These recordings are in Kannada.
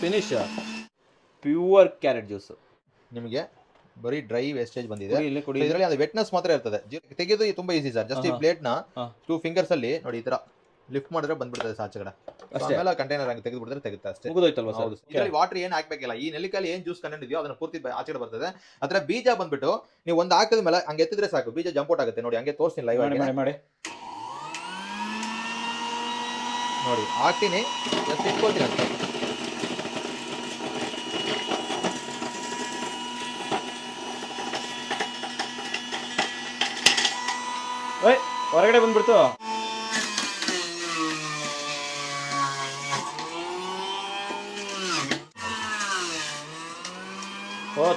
ಫಿನಿಶ್. ಪ್ಯೂರ್ ಕ್ಯಾರೆಟ್ ಜ್ಯೂಸ್ ನಿಮಗೆ ಬರೀ ಡ್ರೈ ವೇಸ್ಟೇಜ್ ಬಂದಿದೆ. ಕುಡಿ. ಇದರಲ್ಲಿ ಅದು ವೆಟ್ನೆಸ್ ಮಾತ್ರ ಇರ್ತದೆ, ತೆಗೆಯೋದು ತುಂಬಾ ಈಸಿ ಸರ್. ಜಸ್ಟ್ ಈ ಪ್ಲೇಟ್ ನ 2 ಫಿಂಗರ್ಸ್ ಅಲ್ಲಿ ನೋಡಿ ಈ ತರ ಲಿಫ್ಟ್ ಮಾಡಿದ್ರೆ ಬಂದ್ಬಿಡ್ತದೆ ಆಚೆ ಕಡೆ. ಆಮೇಲೆ ಕಂಟೈನರ್ ಹಂಗೆ ತೆಗೆದು ಬಿಡಿದ್ರೆ ತೆಗುತ್ತೆ ಅಷ್ಟೇ. ಮುಗಿದೋಯ್ತಲ್ವಾ ಸರ್? ಇದರಲ್ಲಿ ವಾಟರ್ ಏನು ಹಾಕ್ಬೇಕಿಲ್ಲ. ಈ ನೆಲ್ಲಿಕಾಯಿ ಏನು ಜ್ಯೂಸ್ ಕಂಟೆಂಟ್ ಇದೆಯೋ ಅದನ್ನ ಪೂರ್ತಿ ಆಚೆ ಕಡೆ ಬರ್ತದೆ. ಅದರ ಬೀಜ ಬಂದ್ಬಿಟ್ಟು ನೀವು ಒಂದು ಹಾಕಿದ ಮೇಲೆ ಹಂಗೆ ಎತ್ತಿದ್ರೆ ಸಾಕು, ಬೀಜ ಜಂಪ್ ಔಟ್ ಆಗುತ್ತೆ. ನೋಡಿ ಹಂಗೆ ತೋರಿಸ್ತೀನಿ ಲೈವ್ ಆಗಿ ನೋಡಿ. ಹಾಕ್ತೀನಿ, ಜಸ್ಟ್ ಇಟ್ಕೊಳ್ತೀನಿ ಅಂತ. ಹೊರಗಡೆ ಬಂದ್ಬಿಡ್ತು.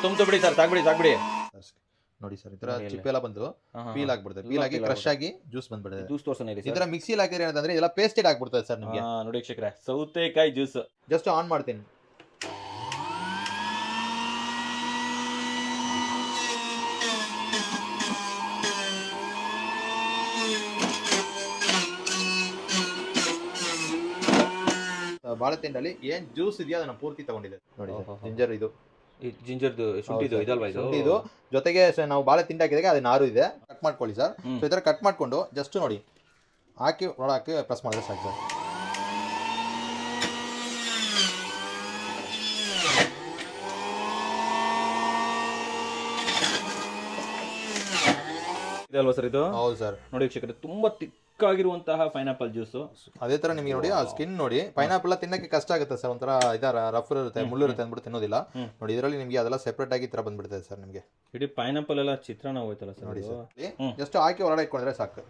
ತುಂಬ್ತು ಬಿಡಿ ಸರ್, ಸಾಕ್ಬಿಡಿ ನೋಡಿ ಸರ್, ಈ ತರ ಚಿಪ್ಪೆ ಎಲ್ಲ ಬಂದು ಪೀಲ್ ಆಗ್ಬಿಡುತ್ತೆ. ಪೀಲ್ ಆಗಿ ಕ್ರಶ್ ಆಗಿ ಜ್ಯೂಸ್ ಬಂದ್ಬಿಡುತ್ತೆ. ಜ್ಯೂಸ್ ತೋರ್ಸೋಣ ಈ ತರ ಮಿಕ್ಸಿಲಿ ಹಾಕಿದ್ರೆ ಏನಂತಂದ್ರೆ ಇದೆಲ್ಲ ಪೇಸ್ಟೆಡ್ ಆಗ್ಬಿಡ್ತದೆ ಸರ್ ನಿಮಗೆ. ನೋಡಿ ವೀಕ್ಷಕರೇ, ಸೌತೆಕಾಯಿ ಜ್ಯೂಸ್ ಜಸ್ಟ್ ಆನ್ ಮಾಡ್ತೀನಿ. ಬಾಳೆತಿಂಡಲ್ಲಿ ಏನ್ ಜ್ಯೂಸ್ ಇದೆಯೋ ಅದನ್ನ ಪೂರ್ತಿ ತಗೊಂಡಿದೆ ನೋಡಿ. ಜಿಂಜರ್, ಇದು ಜಿಂಜರ್ದು ಶುಂಠಿದು ಇದಲ್ವಾ? ಇದು ಜೊತೆಗೆ ನಾವು ಬಾಳೆ ತಿಂಡಿ ಹಾಕಿದಾಗ ಅದು ನಾರು ಇದೆ. ಕಟ್ ಮಾಡ್ಕೊಳ್ಳಿ ಸರ್. ಸೊ ಈ ತರ ಕಟ್ ಮಾಡ್ಕೊಂಡು ಜಸ್ಟ್ ನೋಡಿ ಹಾಕಿ ಒಳಗೆ ಪ್ರೆಸ್ ಮಾಡಿದ್ರೆ ಸಾಕು ಸರ್. ಇದಲ್ವಾ ಸರ್ ಇದು? ಹೌದು ಸರ್. ನೋಡಿ ವೀಕ್ಷಕರೇ, ತುಂಬಾ ತಿಕ್ಕಾಗಿರುವಂತಹ ಪೈನಾಪಲ್ ಜ್ಯೂಸ್. ಅದೇ ತರ ನಿಮಗೆ ನೋಡಿ ಆ ಸ್ಕಿನ್ ನೋಡಿ. ಪೈನಾಪಲ್ ತಿನ್ನಕ್ಕೆ ಕಷ್ಟ ಆಗುತ್ತೆ ಸರ್, ಒಂಥರ ಇದರ ರಫ್ ಇರುತ್ತೆ, ಮುಳ್ಳು ಇರುತ್ತೆ ಅಂದ್ಬಿಟ್ಟು ತಿನ್ನೋದಿಲ್ಲ. ನೋಡಿ ಇದರಲ್ಲಿ ನಿಮಗೆ ಅದೆಲ್ಲ ಸೆಪರೇಟ್ ಆಗಿ ತರ ಬಂದ್ಬಿಡ್ತದೆ ಸರ್ ನಿಮಗೆ. ಇಡೀ ಪೈನಾಪಲ್ ಎಲ್ಲ ಚಿತ್ರಾನ್ನ ಹೋಯ್ತಲ್ಲ ಸರ್. ನೋಡಿ ಸರ್, ಜಸ್ಟ್ ಹಾಕಿ ಹೊರಗಡೆ ಇಟ್ಕೊಂಡ್ರೆ ಸಾಕು.